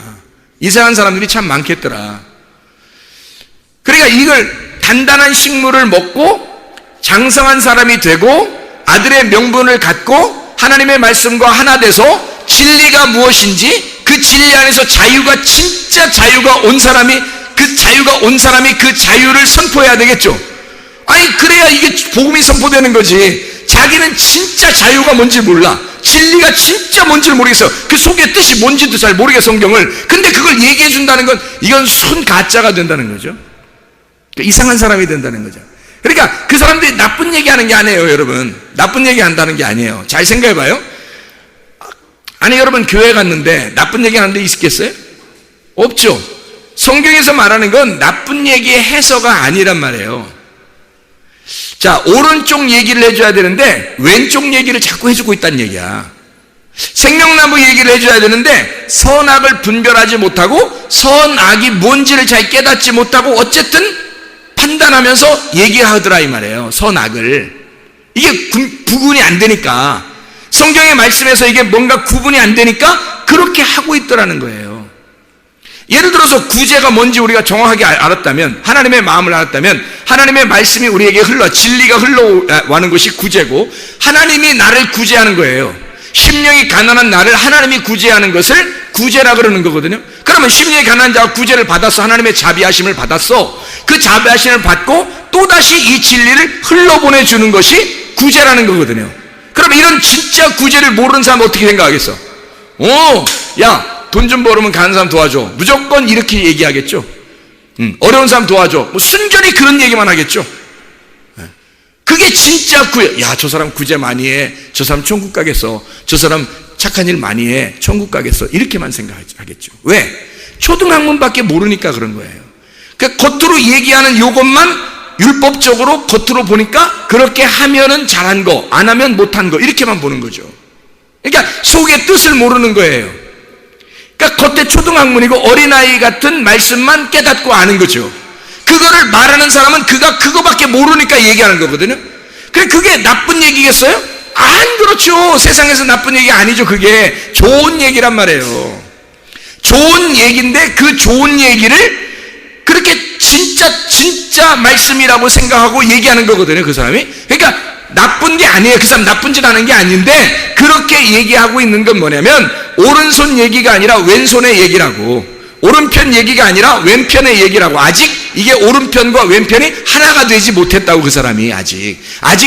이상한 사람들이 참 많겠더라. 그러니까 이걸 단단한 식물을 먹고 장성한 사람이 되고 아들의 명분을 갖고 하나님의 말씀과 하나 돼서 진리가 무엇인지, 그 진리 안에서 진짜 자유가 온 사람이 그 자유를 선포해야 되겠죠. 그래야 이게 복음이 선포되는 거지. 자기는 진짜 자유가 뭔지 몰라. 진리가 진짜 뭔지를 모르겠어. 그 속의 뜻이 뭔지도 잘 모르게 성경을. 근데 그걸 얘기해 준다는 건 이건 손 가짜가 된다는 거죠. 이상한 사람이 된다는 거죠. 그러니까 그 사람들이 나쁜 얘기하는 게 아니에요, 여러분. 나쁜 얘기한다는 게 아니에요. 잘 생각해봐요. 아니, 여러분 교회 갔는데 나쁜 얘기 하는 데 있겠어요? 없죠. 성경에서 말하는 건 나쁜 얘기의 해서가 아니란 말이에요. 자, 오른쪽 얘기를 해줘야 되는데 왼쪽 얘기를 자꾸 해주고 있다는 얘기야. 생명나무 얘기를 해줘야 되는데 선악을 분별하지 못하고 선악이 뭔지를 잘 깨닫지 못하고 어쨌든 판단하면서 얘기하더라 이 말이에요. 선악을. 이게 구분이 안 되니까, 성경의 말씀에서 이게 뭔가 구분이 안 되니까 그렇게 하고 있더라는 거예요. 예를 들어서 구제가 뭔지 우리가 정확하게 알았다면, 하나님의 마음을 알았다면, 하나님의 말씀이 우리에게 진리가 흘러와는 것이 구제고, 하나님이 나를 구제하는 거예요. 심령이 가난한 나를 하나님이 구제하는 것을 구제라 그러는 거거든요. 그러면 심령이 가난한 자가 구제를 받았어. 하나님의 자비하심을 받았어. 그 자비하심을 받고 또다시 이 진리를 흘러보내주는 것이 구제라는 거거든요. 그럼 이런 진짜 구제를 모르는 사람은 어떻게 생각하겠어? 야, 돈 좀 벌으면 가는 사람 도와줘. 무조건 이렇게 얘기하겠죠. 어려운 사람 도와줘. 뭐 순전히 그런 얘기만 하겠죠. 그게 진짜 구제. 야, 저 사람 구제 많이 해. 저 사람 천국 가겠어. 저 사람 착한 일 많이 해. 천국 가겠어. 이렇게만 생각하겠죠. 왜? 초등학문밖에 모르니까 그런 거예요. 그러니까 겉으로 얘기하는 요것만 율법적으로 겉으로 보니까 그렇게 하면은 잘한 거, 안 하면 못한 거, 이렇게만 보는 거죠. 그러니까 속의 뜻을 모르는 거예요. 그러니까 겉에 초등학문이고 어린아이 같은 말씀만 깨닫고 아는 거죠. 그거를 말하는 사람은 그가 그거밖에 모르니까 얘기하는 거거든요. 그게 나쁜 얘기겠어요? 안 그렇죠. 세상에서 나쁜 얘기 아니죠. 그게 좋은 얘기란 말이에요. 좋은 얘기인데 그 좋은 얘기를 그렇게 진짜 말씀이라고 생각하고 얘기하는 거거든요. 그 사람이. 그러니까 나쁜 게 아니에요. 그 사람 나쁜 짓 하는 게 아닌데 그렇게 얘기하고 있는 건 뭐냐면 오른손 얘기가 아니라 왼손의 얘기라고, 오른편 얘기가 아니라 왼편의 얘기라고. 아직 이게 오른편과 왼편이 하나가 되지 못했다고. 그 사람이 아직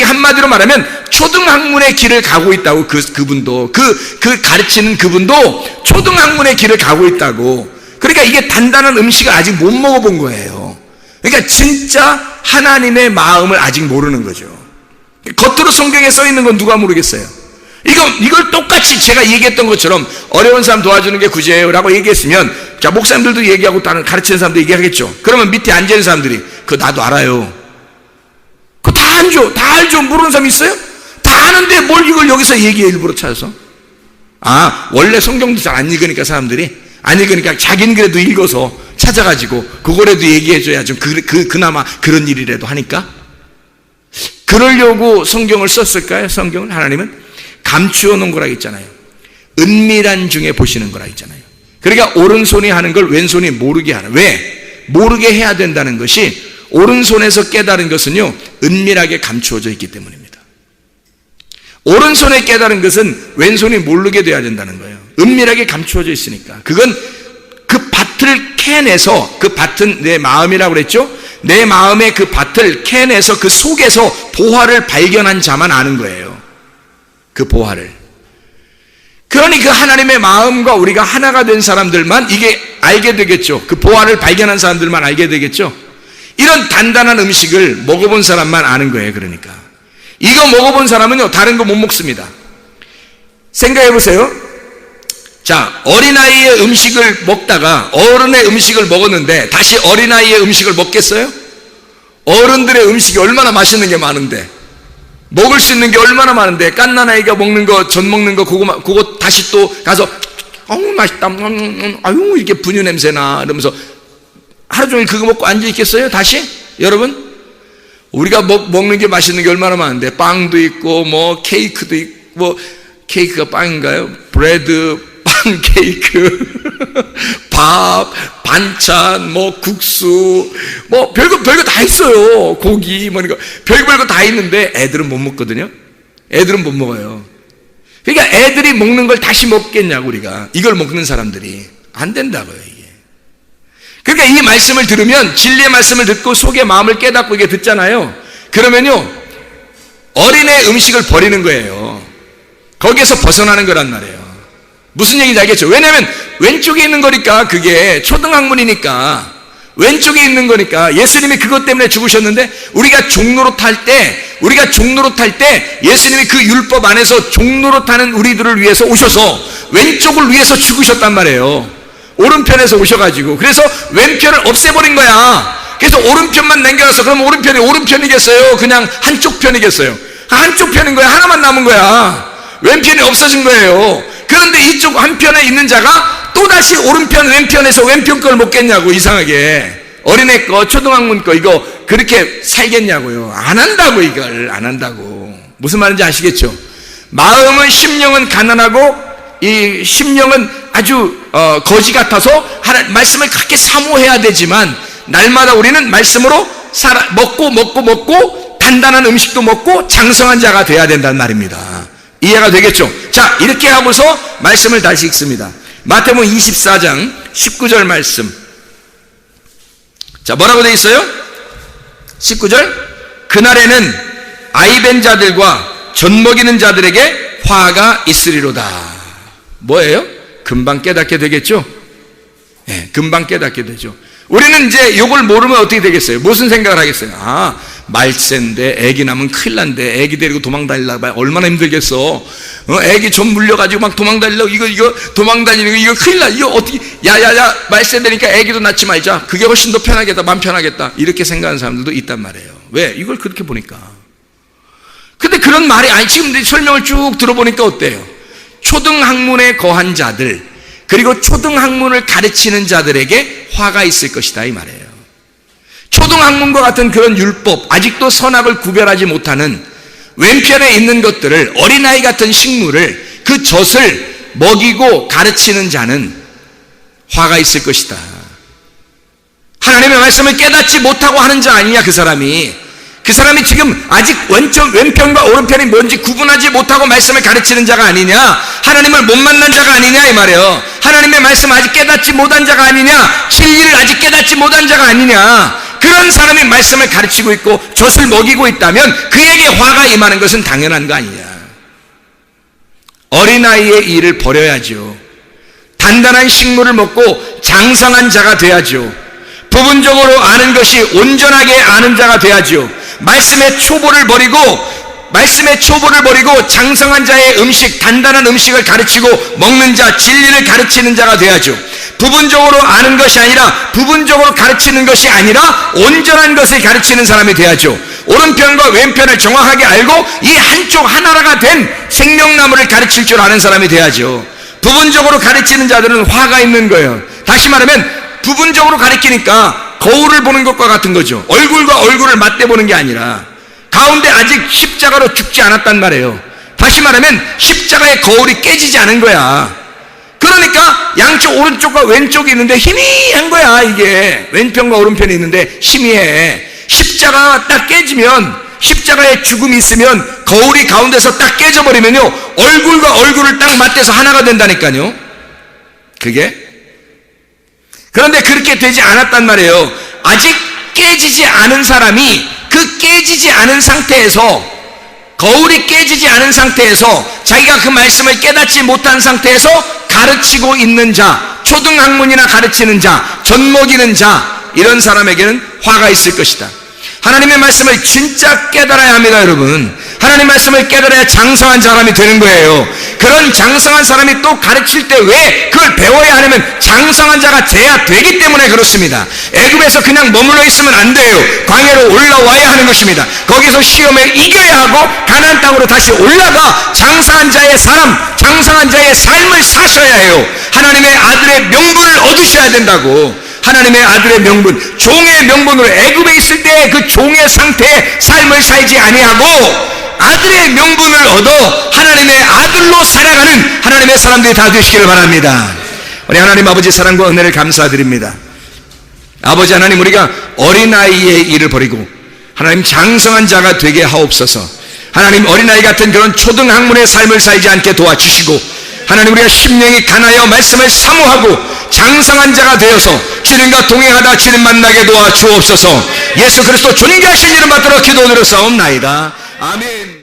한마디로 말하면 초등학문의 길을 가고 있다고. 그분도 그 가르치는 그분도 초등학문의 길을 가고 있다고. 그러니까 이게 단단한 음식을 아직 못 먹어본 거예요. 그러니까 진짜 하나님의 마음을 아직 모르는 거죠. 겉으로 성경에 써 있는 건 누가 모르겠어요. 이걸 똑같이 제가 얘기했던 것처럼 어려운 사람 도와주는 게 구제예요 라고 얘기했으면, 자, 목사님들도 얘기하고 다른 가르치는 사람도 얘기하겠죠. 그러면 밑에 앉아있는 사람들이 그거 나도 알아요. 그거 다 알죠. 모르는 사람 있어요? 다 아는데 뭘 이걸 여기서 얘기해 일부러 찾아서. 원래 성경도 잘 안 읽으니까 사람들이 안 읽으니까 자기는 그래도 읽어서 찾아가지고 그거라도 얘기해줘야 좀 그나마 그런 일이라도 하니까. 그러려고 성경을 썼을까요? 성경을 하나님은 감추어 놓은 거라 했잖아요. 은밀한 중에 보시는 거라 했잖아요. 그러니까 오른손이 하는 걸 왼손이 모르게 하는. 왜? 모르게 해야 된다는 것이, 오른손에서 깨달은 것은요 은밀하게 감추어져 있기 때문입니다. 오른손에 깨달은 것은 왼손이 모르게 돼야 된다는 거예요. 은밀하게 감추어져 있으니까. 그건 그 밭을 캐내서, 그 밭은 내 마음이라고 그랬죠? 내 마음의 그 밭을 캐내서 그 속에서 보화를 발견한 자만 아는 거예요. 그 보화를. 그러니 그 하나님의 마음과 우리가 하나가 된 사람들만 이게 알게 되겠죠. 그 보화를 발견한 사람들만 알게 되겠죠. 이런 단단한 음식을 먹어본 사람만 아는 거예요. 그러니까 이거 먹어본 사람은요 다른 거 못 먹습니다. 생각해 보세요. 자, 어린아이의 음식을 먹다가 어른의 음식을 먹었는데 다시 어린아이의 음식을 먹겠어요? 어른들의 음식이 얼마나 맛있는 게 많은데, 먹을 수 있는 게 얼마나 많은데, 갓난아이가 먹는 거, 전 먹는 거, 그거 다시 또 가서 맛있다, 아유 이렇게 분유 냄새나 이러면서 하루 종일 그거 먹고 앉아 있겠어요? 다시? 여러분, 우리가 먹는 게 맛있는 게 얼마나 많은데, 빵도 있고 뭐 케이크도 있고, 뭐 케이크가 빵인가요? 브레드, 빵, 케이크, 밥, 반찬, 뭐 국수, 뭐 별거 다 있어요. 고기 뭐 이거 별거 다 있는데 애들은 못 먹거든요. 애들은 못 먹어요. 그러니까 애들이 먹는 걸 다시 먹겠냐고. 우리가 이걸 먹는 사람들이 안 된다고요 이게. 그러니까 이 말씀을 들으면, 진리의 말씀을 듣고 속의 마음을 깨닫고 이게 듣잖아요. 그러면요 어린애 음식을 버리는 거예요. 거기에서 벗어나는 거란 말이에요. 무슨 얘기인지 알겠죠? 왜냐면 왼쪽에 있는 거니까, 그게 초등학문이니까 왼쪽에 있는 거니까. 예수님이 그것 때문에 죽으셨는데, 우리가 종로로 탈 때 예수님이 그 율법 안에서 종로로 타는 우리들을 위해서 오셔서 왼쪽을 위해서 죽으셨단 말이에요. 오른편에서 오셔가지고. 그래서 왼편을 없애버린 거야. 그래서 오른편만 남겨놨어. 그럼 오른편이 오른편이겠어요? 그냥 한쪽 편이겠어요? 한쪽 편인 거야. 하나만 남은 거야. 왼편이 없어진 거예요. 그런데 이쪽 한편에 있는 자가 또다시 오른편 왼편에서 왼편 걸 먹겠냐고. 이상하게 어린애 거, 초등학문 거 이거 그렇게 살겠냐고요. 안 한다고. 이걸 안 한다고. 무슨 말인지 아시겠죠? 마음은, 심령은 가난하고 이 심령은 아주 거지 같아서 말씀을 그렇게 사모해야 되지만, 날마다 우리는 말씀으로 먹고 단단한 음식도 먹고 장성한 자가 돼야 된다는 말입니다. 이해가 되겠죠? 자, 이렇게 하고서 말씀을 다시 읽습니다. 마태복음 24장 19절 말씀. 자, 뭐라고 되어 있어요? 19절. 그날에는 아이벤 자들과 젖먹이는 자들에게 화가 있으리로다. 뭐예요? 금방 깨닫게 되겠죠? 네, 금방 깨닫게 되죠. 우리는 이제 이걸 모르면 어떻게 되겠어요? 무슨 생각을 하겠어요? 아, 말세인데 애기 낳으면 큰일 난데 애기 데리고 도망 다니려고 얼마나 힘들겠어. 애기 좀 물려가지고 막 도망 다니려고 이거 도망 다니는 거 이거 큰일 나. 이거 어떻게 야야야 말세 되니까 애기도 낳지 말자. 그게 훨씬 더 편하겠다. 마음 편하겠다. 이렇게 생각하는 사람들도 있단 말이에요. 왜? 이걸 그렇게 보니까. 근데 그런 말이 아니 지금 설명을 쭉 들어보니까 어때요? 초등학문에 거한 자들 그리고 초등학문을 가르치는 자들에게 화가 있을 것이다 이 말이에요. 초등학문과 같은 그런 율법, 아직도 선악을 구별하지 못하는 왼편에 있는 것들을 어린아이 같은 식물을 그 젖을 먹이고 가르치는 자는 화가 있을 것이다. 하나님의 말씀을 깨닫지 못하고 하는 자 아니냐 그 사람이. 그 사람이 지금 아직 왼편과 오른편이 뭔지 구분하지 못하고 말씀을 가르치는 자가 아니냐, 하나님을 못 만난 자가 아니냐 이 말이에요. 하나님의 말씀을 아직 깨닫지 못한 자가 아니냐, 진리를 아직 깨닫지 못한 자가 아니냐. 그런 사람이 말씀을 가르치고 있고 젖을 먹이고 있다면 그에게 화가 임하는 것은 당연한 거 아니냐. 어린아이의 일을 버려야죠. 단단한 식물을 먹고 장성한 자가 돼야죠. 부분적으로 아는 것이 온전하게 아는 자가 돼야죠. 말씀의 초보를 버리고 장성한 자의 음식, 단단한 음식을 가르치고 먹는 자, 진리를 가르치는 자가 돼야죠. 부분적으로 아는 것이 아니라, 부분적으로 가르치는 것이 아니라 온전한 것을 가르치는 사람이 돼야죠. 오른편과 왼편을 정확하게 알고 이 한쪽 하나가 된 생명나무를 가르칠 줄 아는 사람이 돼야죠. 부분적으로 가르치는 자들은 화가 있는 거예요. 다시 말하면 부분적으로 가르치니까 거울을 보는 것과 같은 거죠. 얼굴과 얼굴을 맞대보는 게 아니라 가운데 아직 십자가로 죽지 않았단 말이에요. 다시 말하면 십자가의 거울이 깨지지 않은 거야. 그러니까 양쪽 오른쪽과 왼쪽이 있는데 희미한 거야. 이게 왼편과 오른편이 있는데 희미해. 십자가가 딱 깨지면, 십자가의 죽음이 있으면 거울이 가운데서 딱 깨져버리면요 얼굴과 얼굴을 딱 맞대서 하나가 된다니까요. 그런데 그렇게 되지 않았단 말이에요. 아직 깨지지 않은 사람이 그 깨지지 않은 상태에서, 거울이 깨지지 않은 상태에서 자기가 그 말씀을 깨닫지 못한 상태에서 가르치고 있는 자, 초등학문이나 가르치는 자, 젖먹이는 자, 이런 사람에게는 화가 있을 것이다. 하나님의 말씀을 진짜 깨달아야 합니다, 여러분. 하나님의 말씀을 깨달아야 장성한 사람이 되는 거예요. 그런 장성한 사람이 또 가르칠 때 왜 그걸 배워야 하냐면 장성한 자가 돼야 되기 때문에 그렇습니다. 애굽에서 그냥 머물러 있으면 안 돼요. 광야로 올라와야 하는 것입니다. 거기서 시험에 이겨야 하고 가나안 땅으로 다시 올라가 장성한 자의 삶, 장성한 자의 삶을 사셔야 해요. 하나님의 아들의 명분을 얻으셔야 된다고. 하나님의 아들의 명분, 종의 명분으로 애굽에 있을 때 그 종의 상태의 삶을 살지 아니하고 아들의 명분을 얻어 하나님의 아들로 살아가는 하나님의 사람들이 다 되시기를 바랍니다. 우리 하나님 아버지 사랑과 은혜를 감사드립니다. 아버지 하나님, 우리가 어린아이의 일을 버리고 하나님 장성한 자가 되게 하옵소서. 하나님, 어린아이 같은 그런 초등학문의 삶을 살지 않게 도와주시고, 하나님, 우리가 심령이 간하여 말씀을 사모하고 장성한 자가 되어서 주님과 동행하다 주님 만나게 도와주옵소서. 예수 그리스도 존귀하신 이름 받들어 기도드렸사옵나이다. 아멘.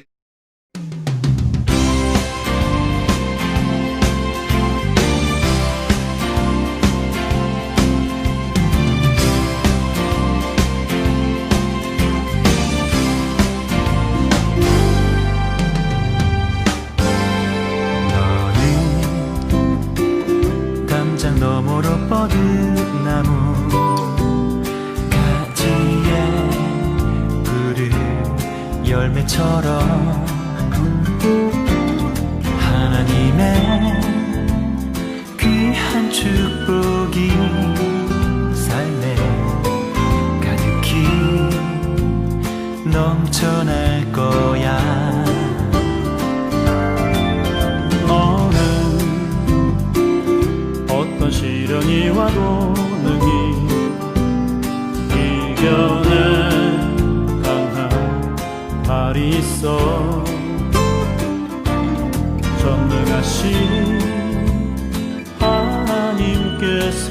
너머로 뻗은 나무 가지에 푸른 열매처럼 하나님의 귀한 축복이 삶에 가득히 넘쳐날 거야. 어떤 시련이 와도 능히 이겨낸 강한 발이 있어. 전능하신 하나님께서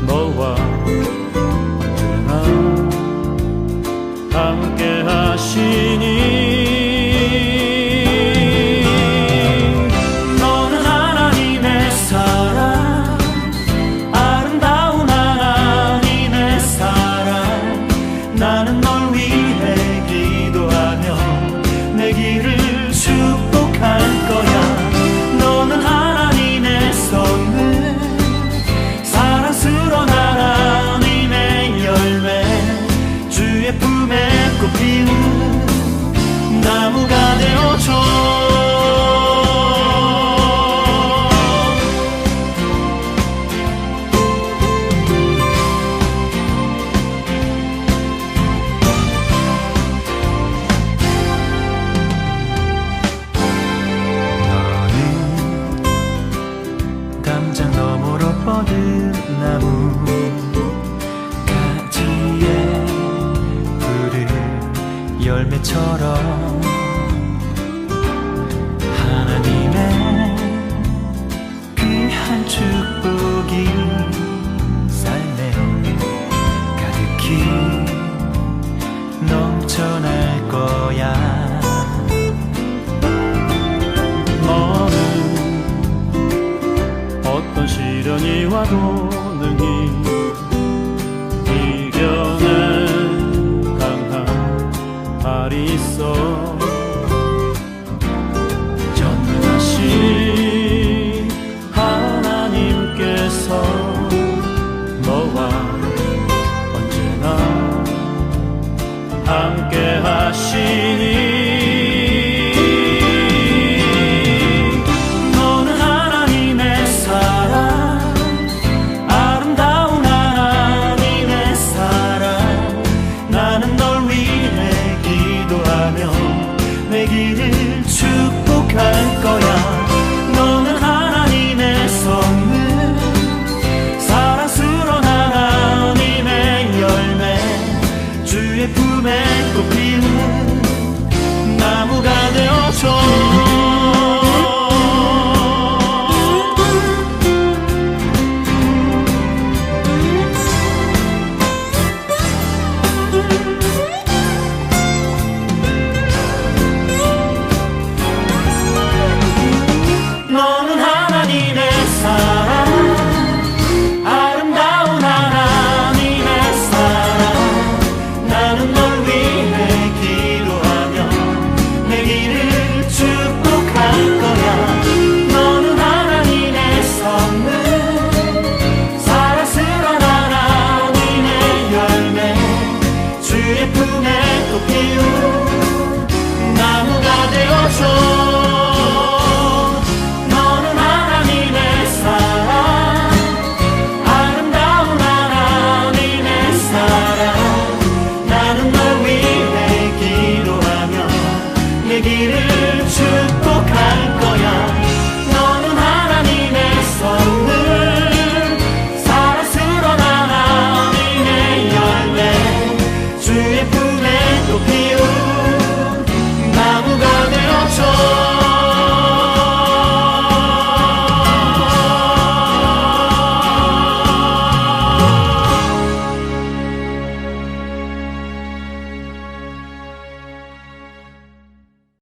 너와 언제나 함께 하시니 너는 하나님의 사랑, 아름다운 하나님 시련이 와도 능히 이겨낸 강한 발이 있어 전능하신 하나님께서 너와 언제나 함께 하시니 너는 하나님의 사랑 아름다운 하나님의 사랑 나는 널 위해 기도하며 내 길을 축복할 거야 너는 하나님의 선물 사랑스러운 하나님의 열매 주의 품에 꽃피는 나무가 되어줘 너는 하나님의 사랑 아름다운 하나님의 사랑 나는 널 위해 기도하며 내 길을 축복할 거야 너는 하나님의 선물 사랑스러운 하나님의 열매 주의 품에 꽃피운 나무가 되어줘 너는 하나님의 사랑 아름다운 하나님의 사랑 나는 널 위해 기도하며 내 길을